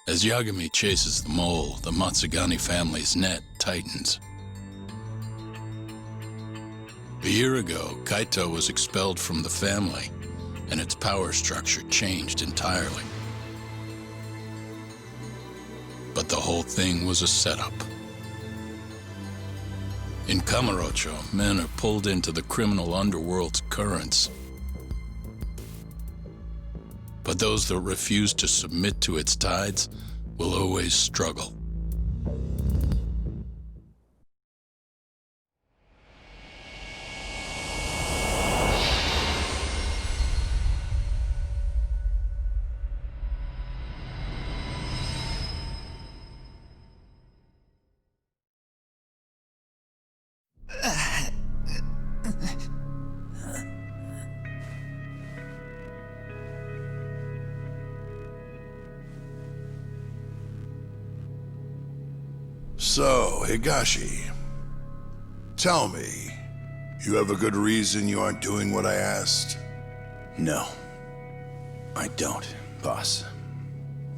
As Yagami chases the mole, the Matsugani family's net tightens. A year ago, Kaito was expelled from the family, and its power structure changed entirely. But the whole thing was a setup. In Kamurocho, men are pulled into the criminal underworld's currents. But those that refuse to submit to its tides will always struggle. So, Higashi, tell me, you have a good reason you aren't doing what I asked? No, I don't, boss.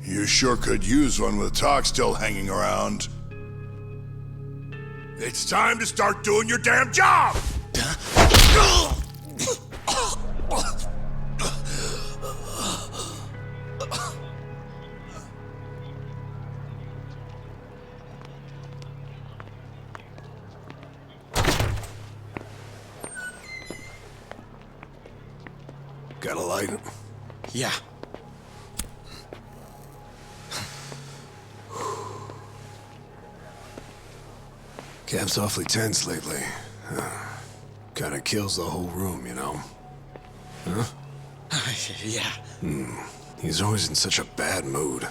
You sure could use one with talk still hanging around. It's time to start doing your damn job! Got a light? Yeah. Cap's awfully tense lately. Kinda kills the whole room, you know? Huh? Yeah. He's always in such a bad mood.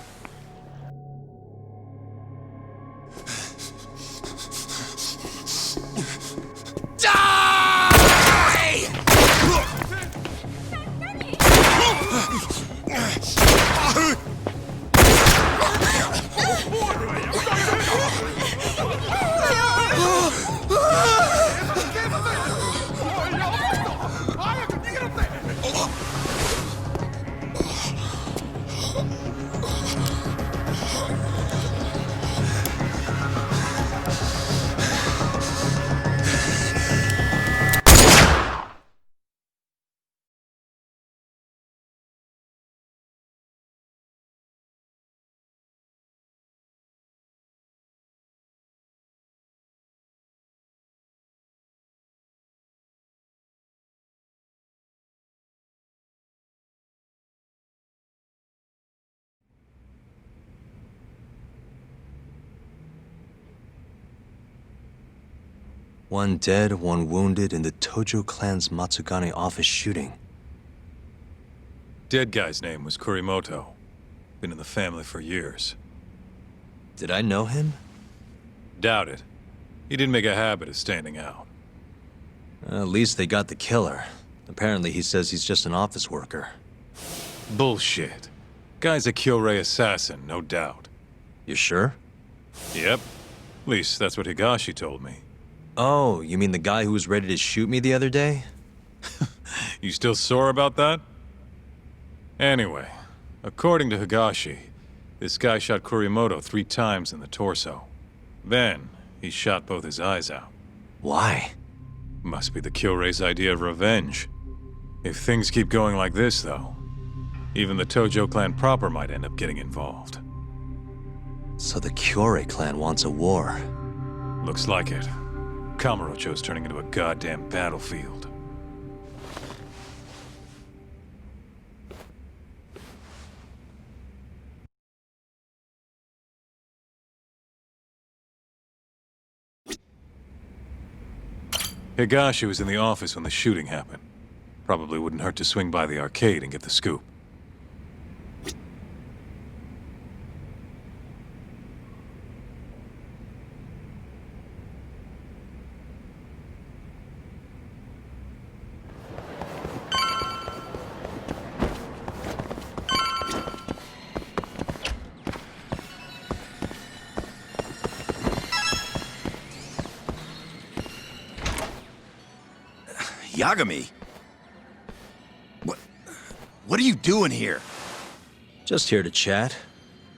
One dead, one wounded in the Tojo clan's Matsugani office shooting. Dead guy's name was Kurimoto. Been in the family for years. Did I know him? Doubt it. He didn't make a habit of standing out. At least they got the killer. Apparently he says he's just an office worker. Bullshit. Guy's a Kyorei assassin, no doubt. You sure? Yep. At least that's what Higashi told me. Oh, you mean the guy who was ready to shoot me the other day? You still sore about that? Anyway, according to Higashi, this guy shot Kurimoto 3 times in the torso. Then, he shot both his eyes out. Why? Must be the Kyorei's idea of revenge. If things keep going like this, though, even the Tojo clan proper might end up getting involved. So the Kyorei clan wants a war. Looks like it. Kamurocho's turning into a goddamn battlefield. Higashi was in the office when the shooting happened. Probably wouldn't hurt to swing by the arcade and get the scoop. Yagami? What are you doing here? Just here to chat.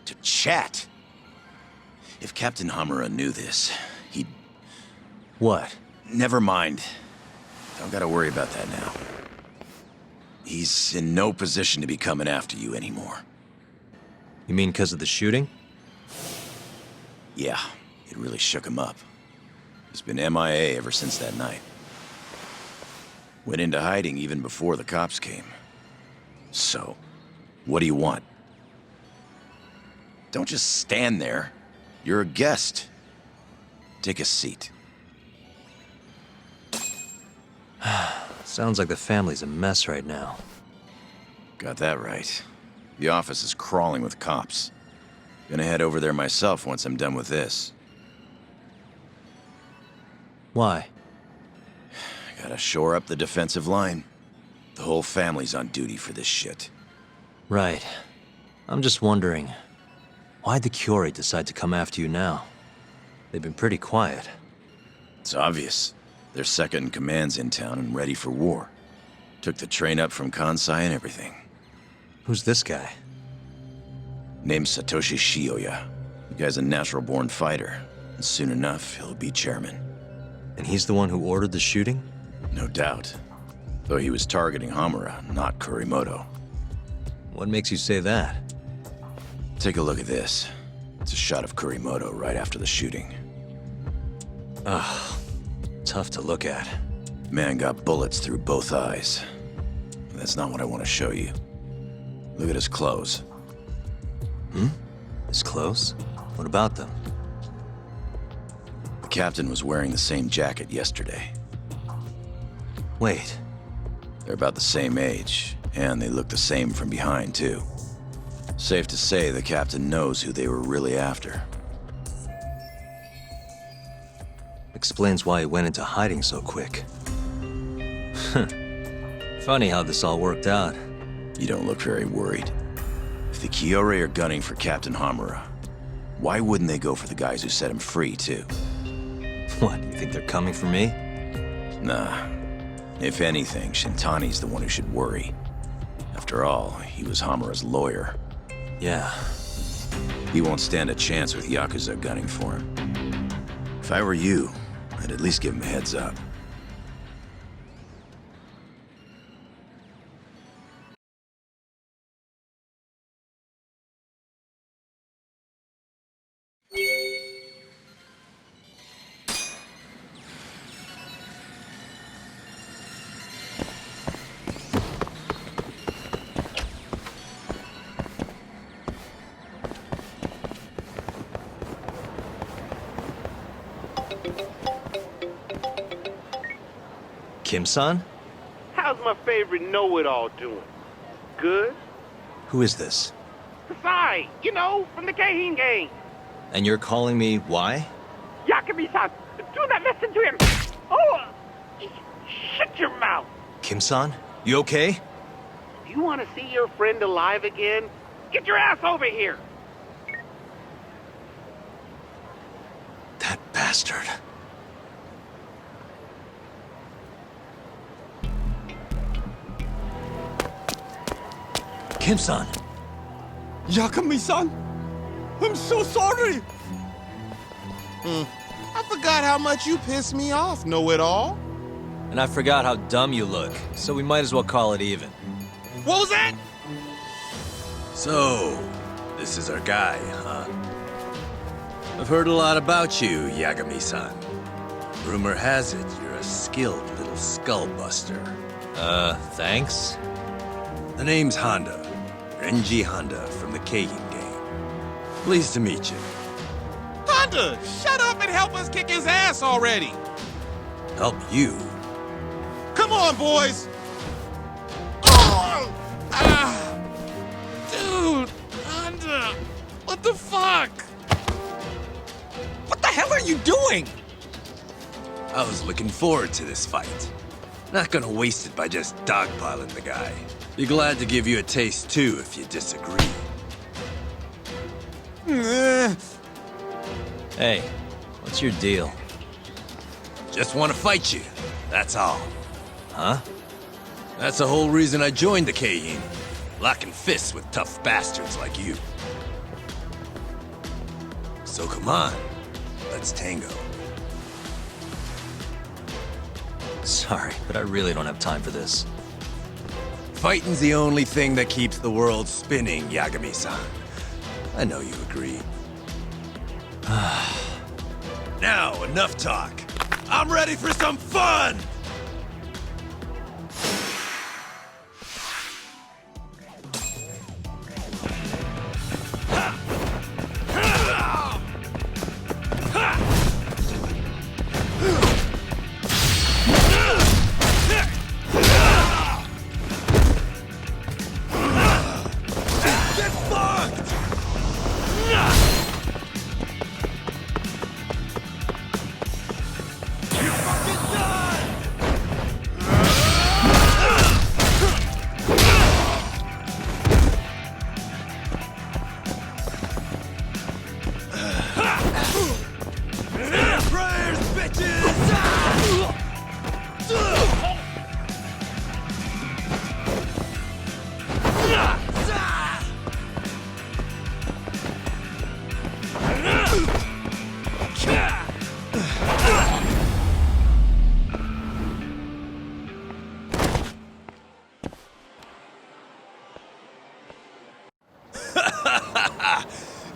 To chat. If Captain Hamura knew this, he'd... What? Never mind. Don't gotta worry about that now. He's in no position to be coming after you anymore. You mean because of the shooting? Yeah, it really shook him up. He's been MIA ever since that night. Went into hiding even before the cops came. So, what do you want? Don't just stand there. You're a guest. Take a seat. Sounds like the family's a mess right now. Got that right. The office is crawling with cops. Gonna head over there myself once I'm done with this. Why? Gotta shore up the defensive line. The whole family's on duty for this shit. Right. I'm just wondering, why'd the Curie decide to come after you now? They've been pretty quiet. It's obvious. Their second in command's in town and ready for war. Took the train up from Kansai and everything. Who's this guy? Name's Satoshi Shioya. The guy's a natural-born fighter. And soon enough, he'll be chairman. And he's the one who ordered the shooting? No doubt. Though he was targeting Hamura, not Kurimoto. What makes you say that? Take a look at this. It's a shot of Kurimoto right after the shooting. Ugh. Tough to look at. Man got bullets through both eyes. That's not what I want to show you. Look at his clothes. His clothes? What about them? The captain was wearing the same jacket yesterday. Wait. They're about the same age, and they look the same from behind, too. Safe to say the captain knows who they were really after. Explains why he went into hiding so quick. Funny how this all worked out. You don't look very worried. If the Kiore are gunning for Captain Hamura, why wouldn't they go for the guys who set him free, too? What, you think they're coming for me? Nah. If anything, Shintani's the one who should worry. After all, he was Hamura's lawyer. Yeah. He won't stand a chance with Yakuza gunning for him. If I were you, I'd at least give him a heads up. Kim-san? How's my favorite know-it-all doing? Good? Who is this? Kasai, you know, from the Keihin gang. And you're calling me why? Yakuza-san, do not listen to him. Oh, shut your mouth. Kim-san? You okay? You want to see your friend alive again? Get your ass over here. That bastard. Kim-san! Yakami-san! I'm so sorry! I forgot how much you pissed me off, know-it-all. And I forgot how dumb you look, so we might as well call it even. What was that? So, this is our guy, huh? I've heard a lot about you, Yagami-san. Rumor has it you're a skilled little skullbuster. Thanks? The name's Honda. Renji Honda from the Keihin gang. Pleased to meet you. Honda, shut up and help us kick his ass already! Help you? Come on, boys! Oh! Ah! Dude, Honda, what the fuck? What the hell are you doing? I was looking forward to this fight. Not gonna waste it by just dogpiling the guy. Be glad to give you a taste too if you disagree. Hey, what's your deal? Just want to fight you, that's all. Huh? That's the whole reason I joined the Keihin. Locking fists with tough bastards like you. So come on, let's tango. Sorry, but I really don't have time for this. Fighting's the only thing that keeps the world spinning, Yagami-san. I know you agree. Now, enough talk. I'm ready for some fun!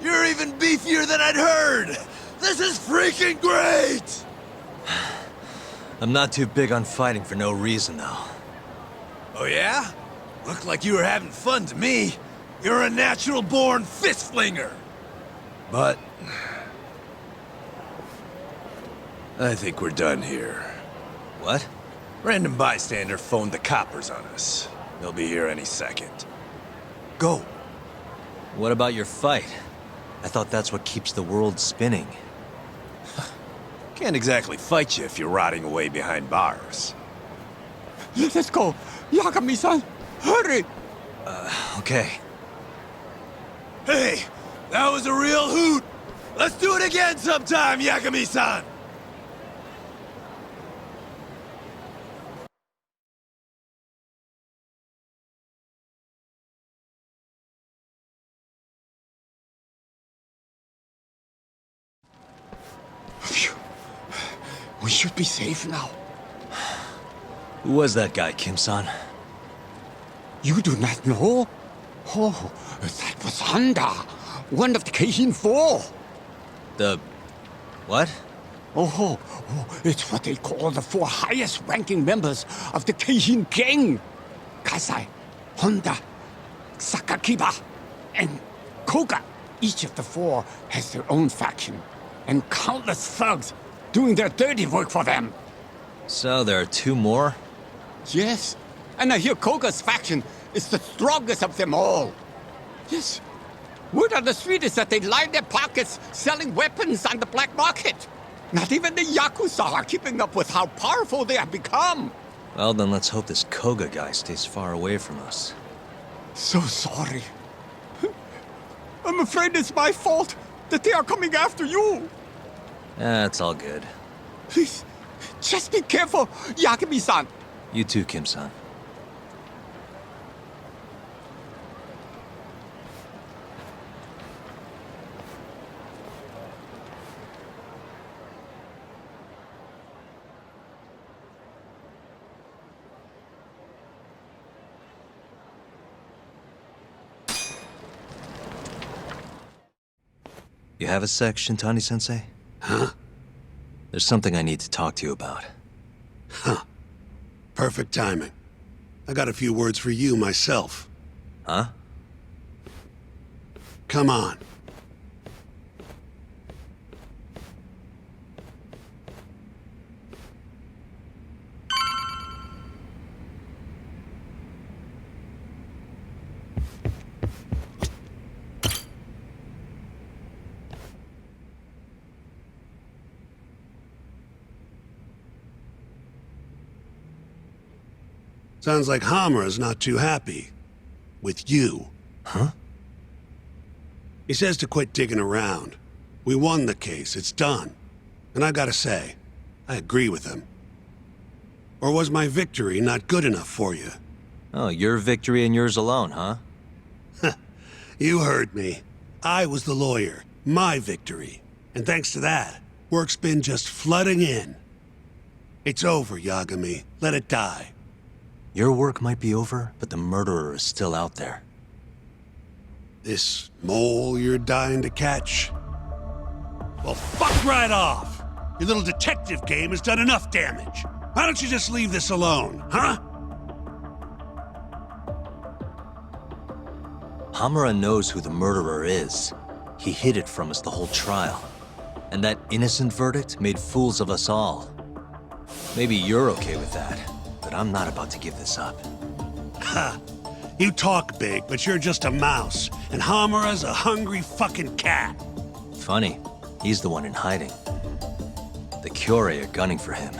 You're even beefier than I'd heard! This is freaking great! I'm not too big on fighting for no reason, though. Oh yeah? Looked like you were having fun to me. You're a natural-born fist-flinger! But... I think we're done here. What? Random bystander phoned the coppers on us. They'll be here any second. Go! What about your fight? I thought that's what keeps the world spinning. Can't exactly fight you if you're rotting away behind bars. Let's go. Yagami-san, hurry. Okay. Hey, that was a real hoot! Let's do it again sometime, Yagami-san! Phew. We should be safe now. Who was that guy, Kim-san? You do not know? Oh, that was Honda, one of the Keihin 4. The... what? Oh, it's what they call the 4 highest-ranking members of the Keihin gang. Kasai, Honda, Sakakiba, and Koga. Each of the 4 has their own faction, and countless thugs doing their dirty work for them. So there are 2 more? Yes, and I hear Koga's faction is the strongest of them all. Yes, word on the street is that they line their pockets selling weapons on the black market. Not even the Yakuza are keeping up with how powerful they have become. Well, then let's hope this Koga guy stays far away from us. So sorry. I'm afraid it's my fault that they are coming after you. It's all good. Please, just be careful, Yagami-san. You too, Kim-san. You have a sec, Shintani-sensei? Huh? There's something I need to talk to you about. Huh. Perfect timing. I got a few words for you myself. Huh? Come on. Sounds like Hamura's not too happy. With you. Huh? He says to quit digging around. We won the case, it's done. And I gotta say, I agree with him. Or was my victory not good enough for you? Oh, your victory and yours alone, huh? You heard me. I was the lawyer. My victory. And thanks to that, work's been just flooding in. It's over, Yagami. Let it die. Your work might be over, but the murderer is still out there. This mole you're dying to catch? Well, fuck right off! Your little detective game has done enough damage. Why don't you just leave this alone, huh? Hamura knows who the murderer is. He hid it from us the whole trial. And that innocent verdict made fools of us all. Maybe you're okay with that, but I'm not about to give this up. Ha! You talk big, but you're just a mouse, and Hamura's a hungry fucking cat. Funny, he's the one in hiding. The Kyorei are gunning for him.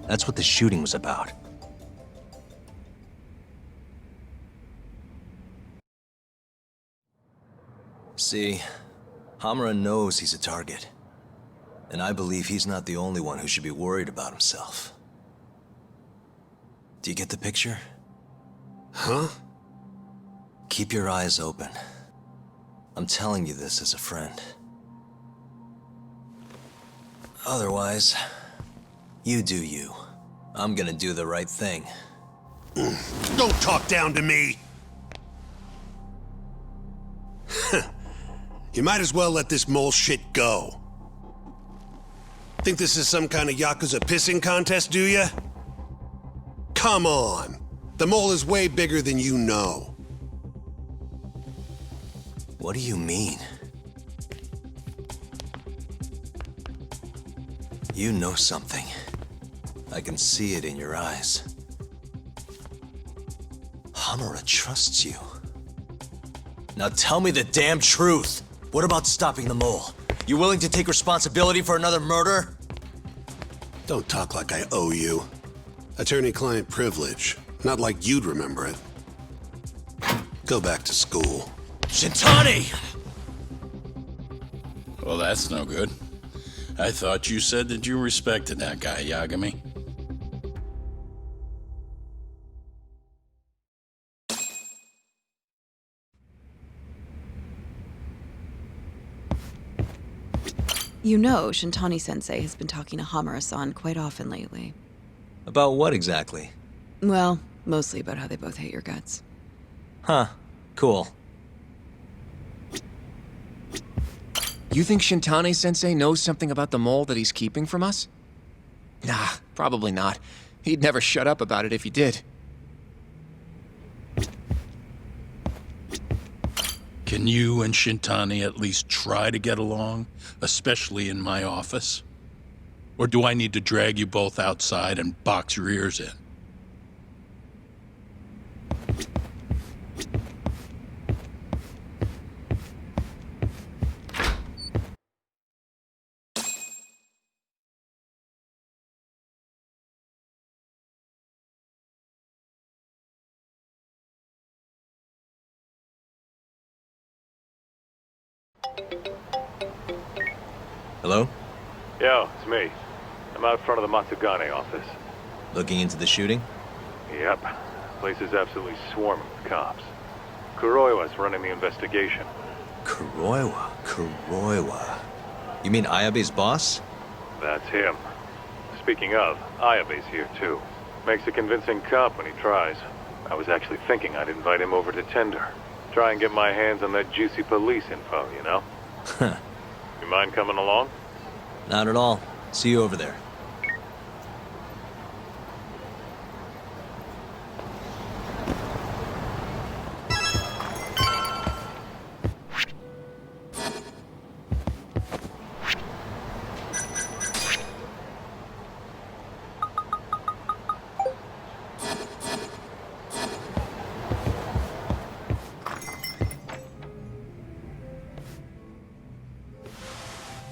That's what the shooting was about. See, Hamura knows he's a target. And I believe he's not the only one who should be worried about himself. Do you get the picture? Huh? Keep your eyes open. I'm telling you this as a friend. Otherwise, you do you. I'm gonna do the right thing. Don't talk down to me! You might as well let this mole shit go. Think this is some kind of Yakuza pissing contest, do ya? Come on! The mole is way bigger than you know. What do you mean? You know something. I can see it in your eyes. Hamura trusts you. Now tell me the damn truth! What about stopping the mole? You willing to take responsibility for another murder? Don't talk like I owe you. Attorney-client privilege. Not like you'd remember it. Go back to school. Shintani! Well, that's no good. I thought you said that you respected that guy, Yagami. You know, Shintani-sensei has been talking to Hamura-san quite often lately. About what exactly? Well, mostly about how they both hate your guts. Huh. Cool. You think Shintani-sensei knows something about the mole that he's keeping from us? Nah, probably not. He'd never shut up about it if he did. Can you and Shintani at least try to get along, especially in my office? Or do I need to drag you both outside and box your ears in? Hello? Yo, it's me. I'm out front of the Matsugane office. Looking into the shooting? Yep. Place is absolutely swarming with cops. Kuroiwa's running the investigation. Kuroiwa. You mean Ayabe's boss? That's him. Speaking of, Ayabe's here too. Makes a convincing cop when he tries. I was actually thinking I'd invite him over to Tender. Try and get my hands on that juicy police info, you know? You mind coming along? Not at all. See you over there.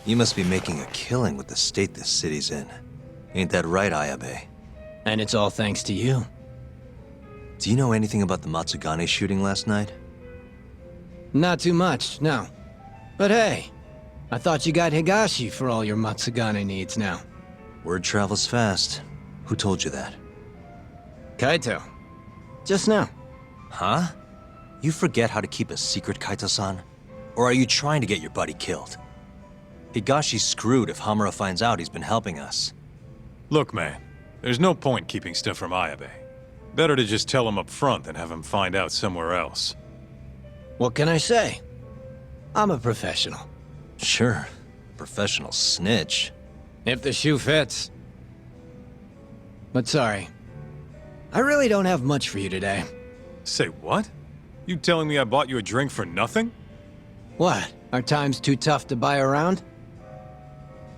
You must be making a killing with the state this city's in. Ain't that right, Ayabe? And it's all thanks to you. Do you know anything about the Matsugane shooting last night? Not too much, no. But hey, I thought you got Higashi for all your Matsugane needs now. Word travels fast. Who told you that? Kaito. Just now. Huh? You forget how to keep a secret, Kaito-san? Or are you trying to get your buddy killed? Higashi's screwed if Hamura finds out he's been helping us. Look, man, there's no point keeping stuff from Ayabe. Better to just tell him up front than have him find out somewhere else. What can I say? I'm a professional. Sure, professional snitch. If the shoe fits. But sorry. I really don't have much for you today. Say what? You telling me I bought you a drink for nothing? What? Are times too tough to buy around?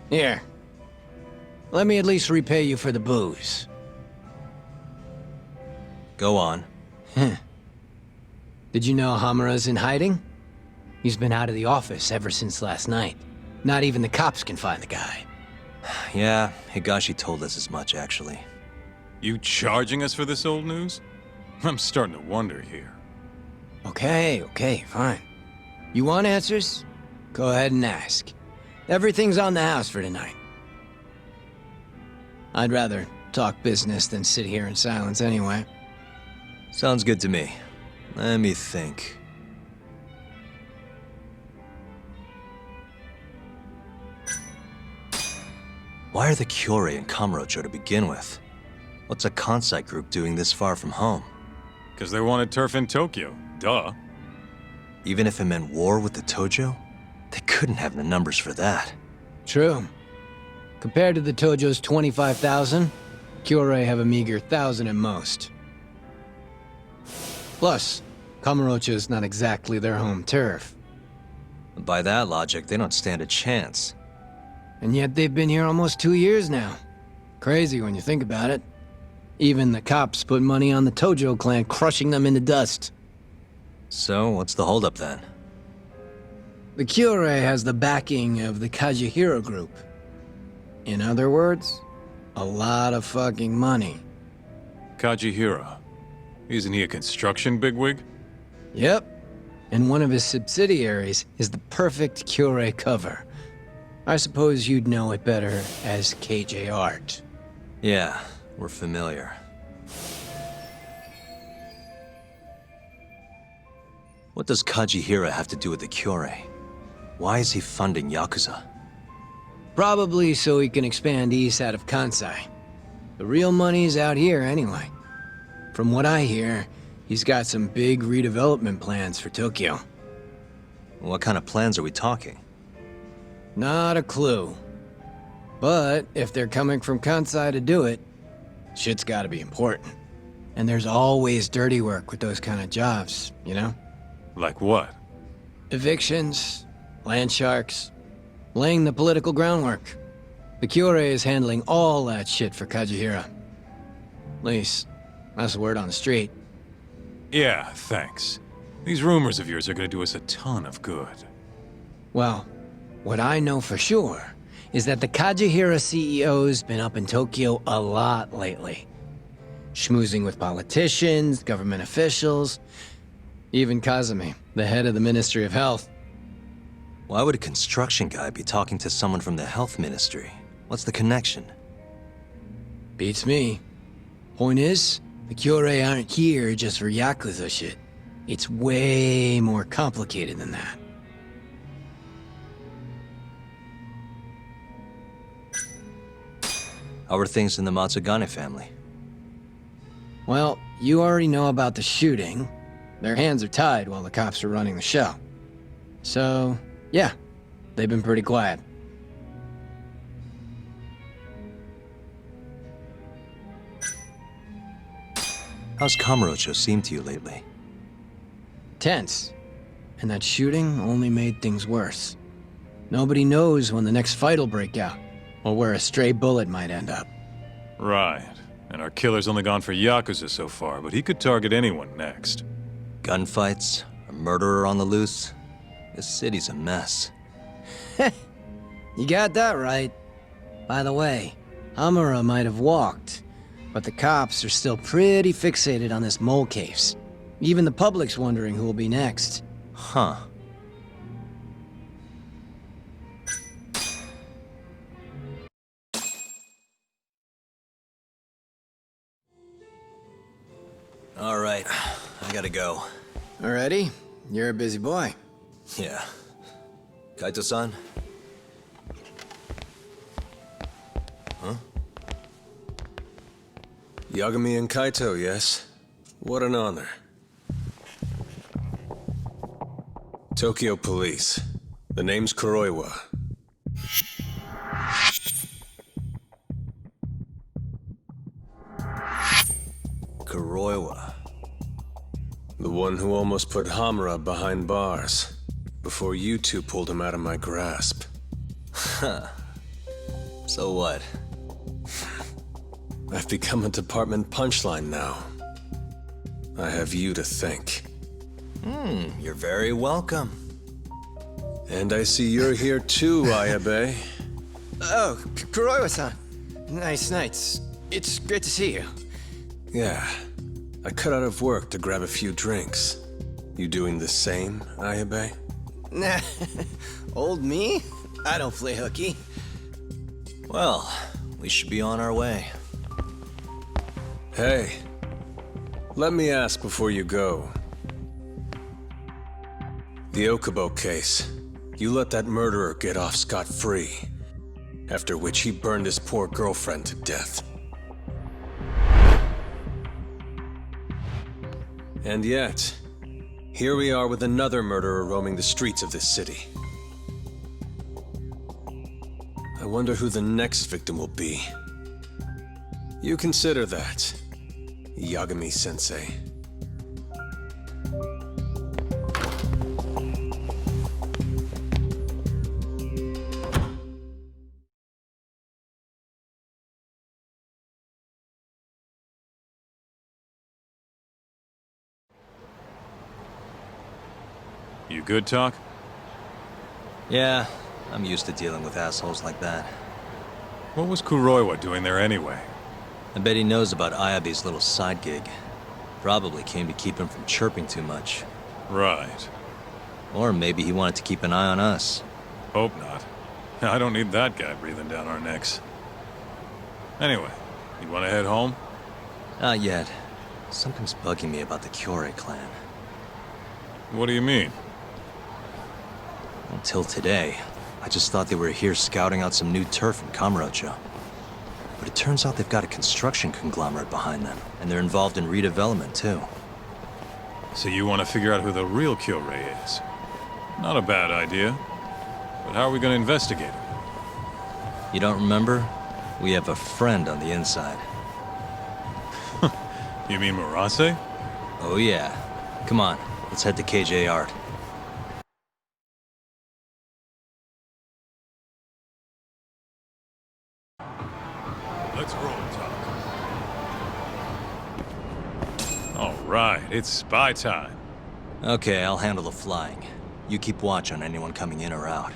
Here. Let me at least repay you for the booze. Go on. Did you know Hamura's in hiding? He's been out of the office ever since last night. Not even the cops can find the guy. Yeah, Higashi told us as much, actually. You charging us for this old news? I'm starting to wonder here. Okay, fine. You want answers? Go ahead and ask. Everything's on the house for tonight. I'd rather talk business than sit here in silence anyway. Sounds good to me. Let me think. Why are the Kyorei in Kamurocho to begin with? What's a Kansai group doing this far from home? Because they wanted turf in Tokyo. Duh. Even if it meant war with the Tojo? They couldn't have the numbers for that. True. Compared to the Tojo's 25,000, Kyorei have a meager 1,000 at most. Plus, Kamurocho is not exactly their home turf. By that logic, they don't stand a chance. And yet they've been here almost 2 years now. Crazy when you think about it. Even the cops put money on the Tojo clan, crushing them into dust. So, what's the holdup then? The Kyorei has the backing of the Kajihiro group. In other words, a lot of fucking money. Kajihira. Isn't he a construction bigwig? Yep. And one of his subsidiaries is the perfect Kyorei cover. I suppose you'd know it better as KJ Art. Yeah, we're familiar. What does Kajihira have to do with the Kyorei? Why is he funding Yakuza? Probably so he can expand east out of Kansai. The real money's out here anyway. From what I hear, he's got some big redevelopment plans for Tokyo. What kind of plans are we talking? Not a clue. But if they're coming from Kansai to do it, shit's gotta be important. And there's always dirty work with those kind of jobs, you know? Like what? Evictions, land sharks, laying the political groundwork. The Kyorei is handling all that shit for Kajihira. At least, that's the word on the street. Yeah, thanks. These rumors of yours are gonna do us a ton of good. Well, what I know for sure is that the Kajihira CEO's been up in Tokyo a lot lately. Schmoozing with politicians, government officials, even Kazumi, the head of the Ministry of Health. Why would a construction guy be talking to someone from the health ministry? What's the connection? Beats me. Point is, the Kyorei aren't here just for Yakuza shit. It's way more complicated than that. How are things in the Matsugane family? Well, you already know about the shooting. Their hands are tied while the cops are running the show. So, yeah, they've been pretty quiet. How's Kamurocho seemed to you lately? Tense. And that shooting only made things worse. Nobody knows when the next fight'll break out, or where a stray bullet might end up. Right. And our killer's only gone for Yakuza so far, but he could target anyone next. Gunfights? A murderer on the loose? This city's a mess. You got that right. By the way, Hamura might have walked, but the cops are still pretty fixated on this mole case. Even the public's wondering who will be next. Huh. All right, I gotta go. Already? You're a busy boy. Yeah. Kaito-san? Yagami and Kaito, yes? What an honor. Tokyo Police. The name's Kuroiwa. Kuroiwa. The one who almost put Hamura behind bars, before you two pulled him out of my grasp. Huh. So what? I've become a department punchline now. I have you to thank. You're very welcome. And I see you're here too, Ayabe. Oh, Kuroiwa-san. Nice nights. It's great to see you. Yeah. I cut out of work to grab a few drinks. You doing the same, Ayabe? Nah, old me? I don't play hooky. Well, we should be on our way. Hey, let me ask before you go. The Okubo case. You let that murderer get off scot-free. After which he burned his poor girlfriend to death. And yet, here we are with another murderer roaming the streets of this city. I wonder who the next victim will be. You consider that, Yagami-sensei. You good, Talk? Yeah, I'm used to dealing with assholes like that. What was Kuroiwa doing there anyway? I bet he knows about Ayabe's little side gig. Probably came to keep him from chirping too much. Right. Or maybe he wanted to keep an eye on us. Hope not. I don't need that guy breathing down our necks. Anyway, you want to head home? Not yet. Something's bugging me about the Kyorei clan. What do you mean? Until today, I just thought they were here scouting out some new turf in Kamurocho. But it turns out they've got a construction conglomerate behind them, and they're involved in redevelopment too. So you want to figure out who the real Kyorei is? Not a bad idea. But how are we going to investigate it? You don't remember? We have a friend on the inside. You mean Murase? Oh yeah. Come on, let's head to KJ Art. Let's roll, Talk. All right, it's spy time. Okay, I'll handle the flying. You keep watch on anyone coming in or out.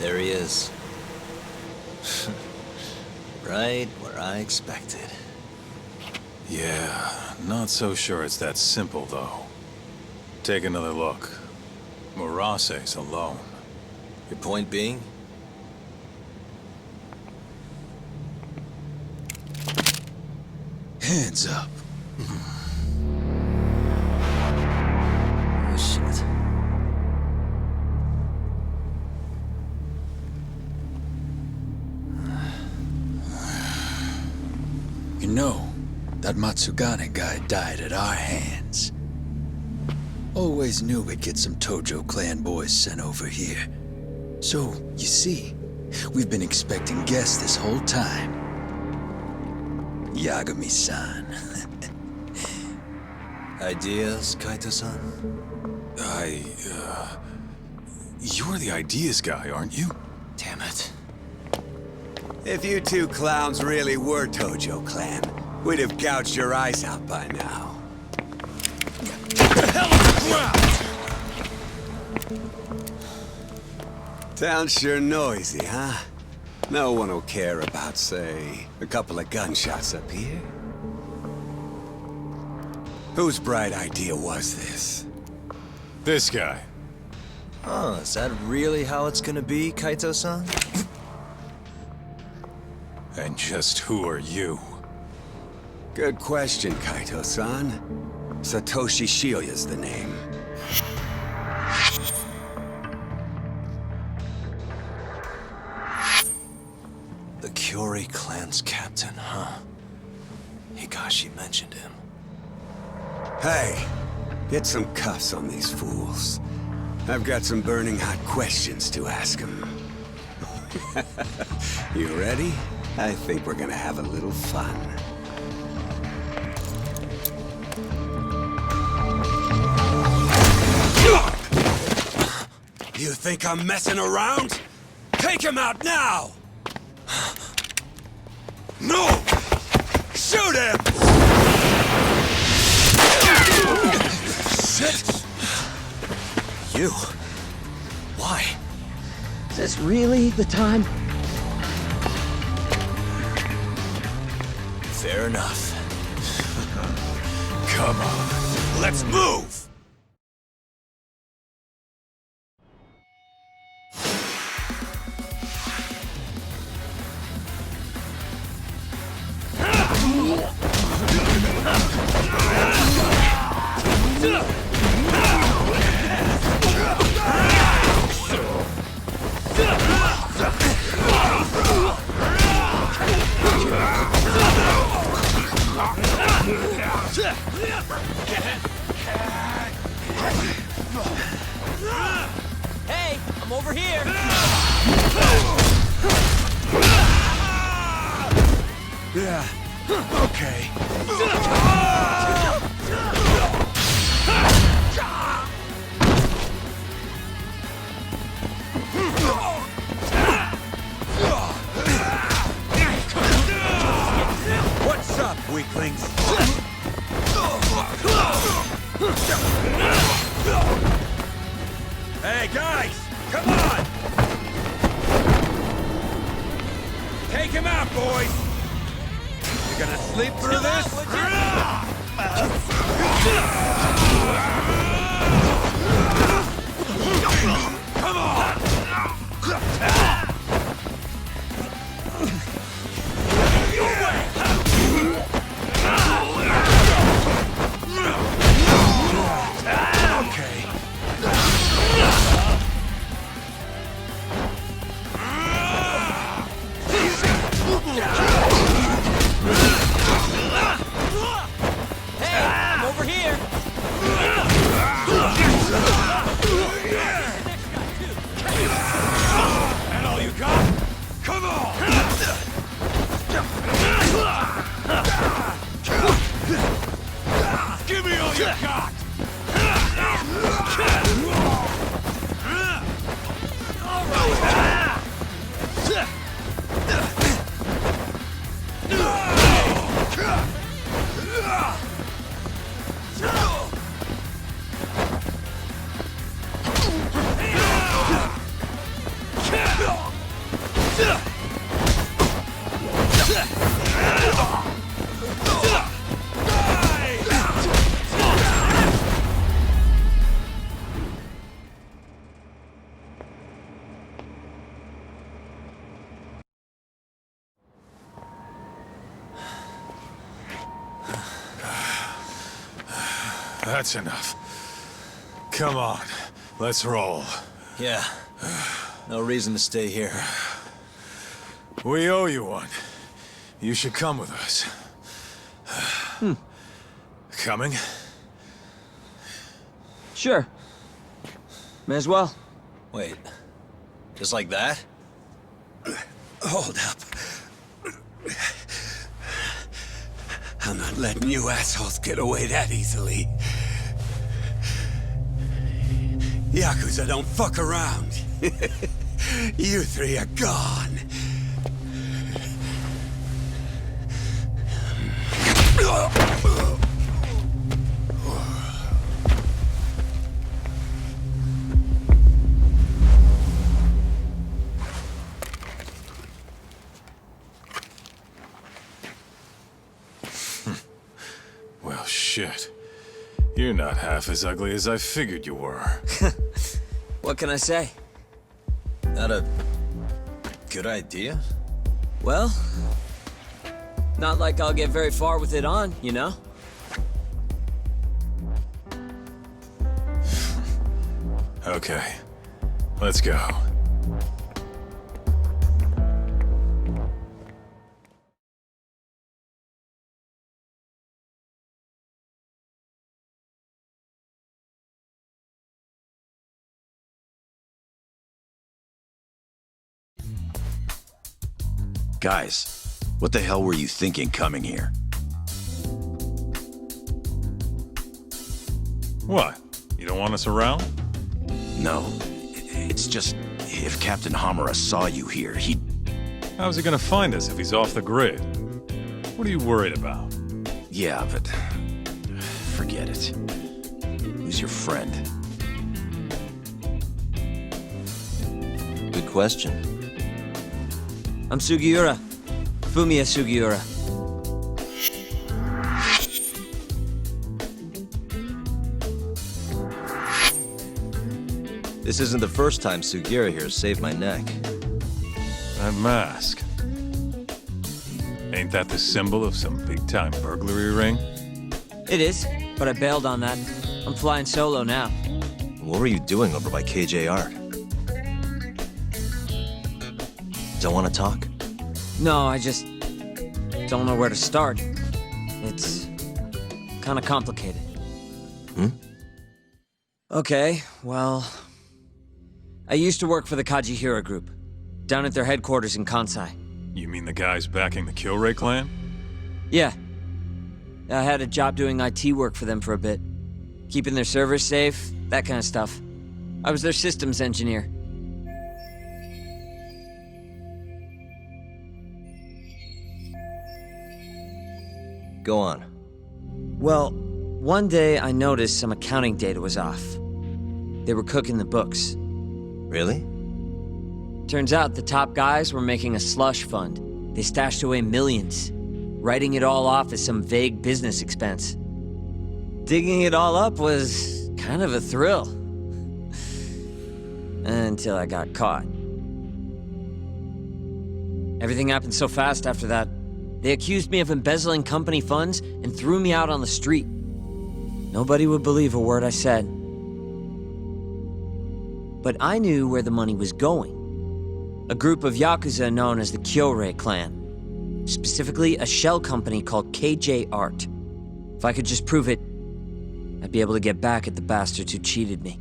There he is. Right where I expected. Yeah, not so sure it's that simple, though. Take another look. Murase's alone. Your point being? Hands up. Oh, shit. You know, that Matsugane guy died at our hands. Always knew we'd get some Tojo clan boys sent over here. So, you see, we've been expecting guests this whole time. Yagami-san. Ideas, Kaito-san? You're the ideas guy, aren't you? Damn it. If you two clowns really were Tojo clan, we'd have gouged your eyes out by now. Get the hell on the ground! Town's sure noisy, huh? No one will care about, say, a couple of gunshots up here. Whose bright idea was this? This guy. Oh, is that really how it's gonna be, Kaito-san? And just who are you? Good question, Kaito-san. Satoshi Shioya's the name. The Kyori clan's captain, huh? Higashi mentioned him. Hey, get some cuffs on these fools. I've got some burning hot questions to ask them. You ready? I think we're gonna have a little fun. You think I'm messing around? Take him out now! No! Shoot him! Shit! You? Why? Is this really the time? Fair enough. Come on, let's move! Hey, I'm over here. Yeah, okay. What's up, weaklings? Hey, guys! Come on! Take him out, boys! You gonna sleep through this? Come on! Okay. Hey, I'm over here. That all you got? Come on! Give me all you got! That's enough. Come on, let's roll. Yeah. No reason to stay here. We owe you one. You should come with us. Coming? Sure. May as well. Wait, just like that? Hold up. I'm not letting you assholes get away that easily. Yakuza don't fuck around. You three are gone. Well, shit. You're not half as ugly as I figured you were. What can I say? Not a good idea? Well, not like I'll get very far with it on, you know? Okay, let's go. Guys, what the hell were you thinking coming here? What? You don't want us around? No. It's just, if Captain Hamura saw you here, he'd... How's he gonna find us if he's off the grid? What are you worried about? Yeah, but... forget it. Who's your friend? Good question. I'm Sugiura. Fumiya Sugiura. This isn't the first time Sugiura here has saved my neck. That mask. Ain't that the symbol of some big-time burglary ring? It is, but I bailed on that. I'm flying solo now. What were you doing over by KJ Art? Don't want to talk? No, I just don't know where to start. It's kind of complicated. Okay, well... I used to work for the Kajihira Group, down at their headquarters in Kansai. You mean the guys backing the Kyorai clan? Yeah. I had a job doing IT work for them for a bit. Keeping their servers safe, that kind of stuff. I was their systems engineer. Go on. Well, one day I noticed some accounting data was off. They were cooking the books. Really? Turns out the top guys were making a slush fund. They stashed away millions, writing it all off as some vague business expense. Digging it all up was kind of a thrill. Until I got caught. Everything happened so fast after that. They accused me of embezzling company funds and threw me out on the street. Nobody would believe a word I said. But I knew where the money was going. A group of Yakuza known as the Kyorai clan. Specifically, a shell company called KJ Art. If I could just prove it, I'd be able to get back at the bastards who cheated me.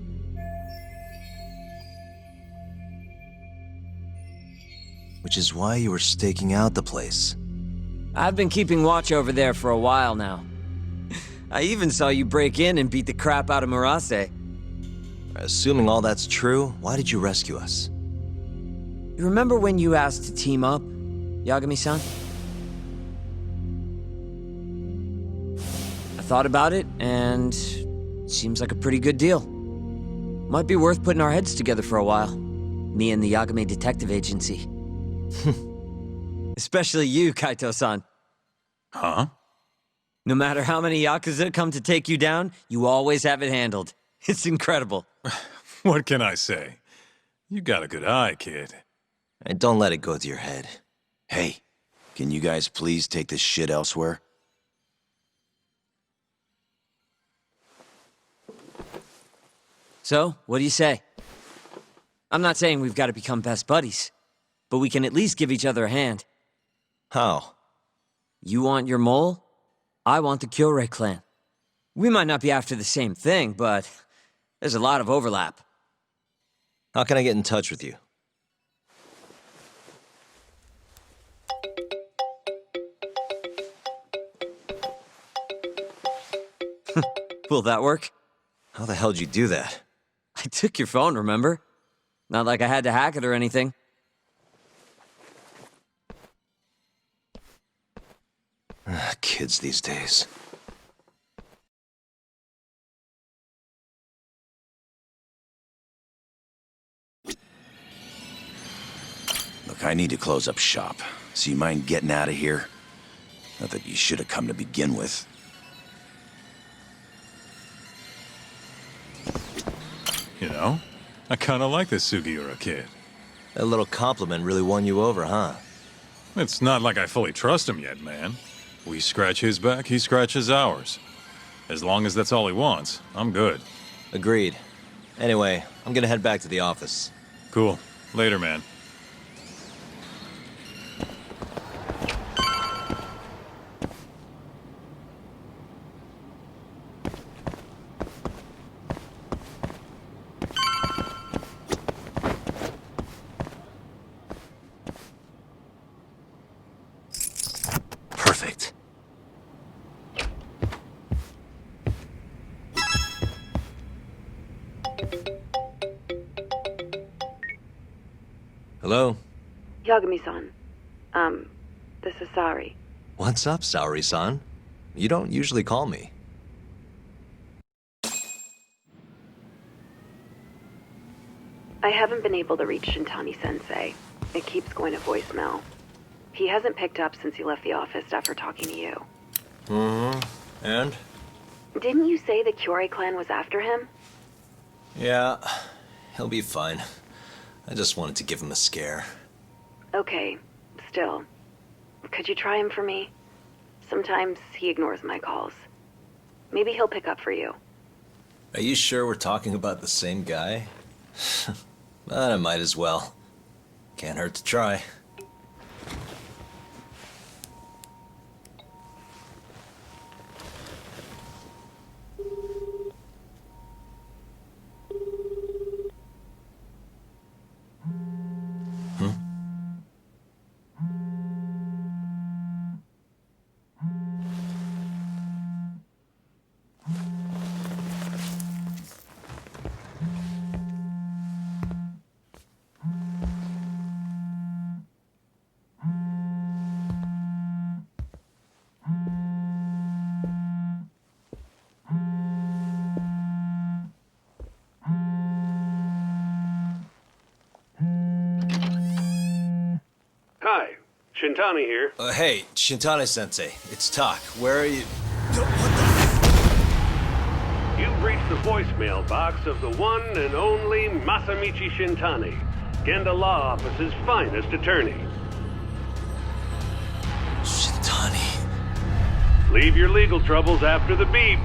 Which is why you were staking out the place. I've been keeping watch over there for a while now. I even saw you break in and beat the crap out of Murase. Assuming all that's true, why did you rescue us? You remember when you asked to team up, Yagami-san? I thought about it, and it seems like a pretty good deal. Might be worth putting our heads together for a while. Me and the Yagami Detective Agency. Especially you, Kaito-san. Huh? No matter how many Yakuza come to take you down, you always have it handled. It's incredible. What can I say? You got a good eye, kid. And don't let it go to your head. Hey, can you guys please take this shit elsewhere? So, what do you say? I'm not saying we've got to become best buddies, but we can at least give each other a hand. How? You want your mole? I want the Kyorai clan. We might not be after the same thing, but There's a lot of overlap. How can I get in touch with you? Will that work? How the hell'd you do that? I took your phone, remember? Not like I had to hack it or anything. Kids these days. Look, I need to close up shop. So you mind getting out of here? Not that you should have come to begin with. You know, I kinda like this Sugiura kid. That little compliment really won you over, huh? It's not like I fully trust him yet, man. We scratch his back, he scratches ours. As long as that's all he wants, I'm good. Agreed. Anyway, I'm gonna head back to the office. Cool. Later, man. Perfect. Hello? Yagami-san. This is Sari. What's up, Saori-san? You don't usually call me. I haven't been able to reach Shintani-sensei. It keeps going to voicemail. He hasn't picked up since he left the office after talking to you. And? Didn't you say the Kyorei clan was after him? Yeah, he'll be fine. I just wanted to give him a scare. Okay, still. Could you try him for me? Sometimes he ignores my calls. Maybe he'll pick up for you. Are you sure we're talking about the same guy? But I might as well. Can't hurt to try. Hi, Shintani here. Hey, Shintani-sensei, it's Tak. Where are you? You've reached the voicemail box of the one and only Masamichi Shintani, Genda Law Office's finest attorney. Shintani. Leave your legal troubles after the beep.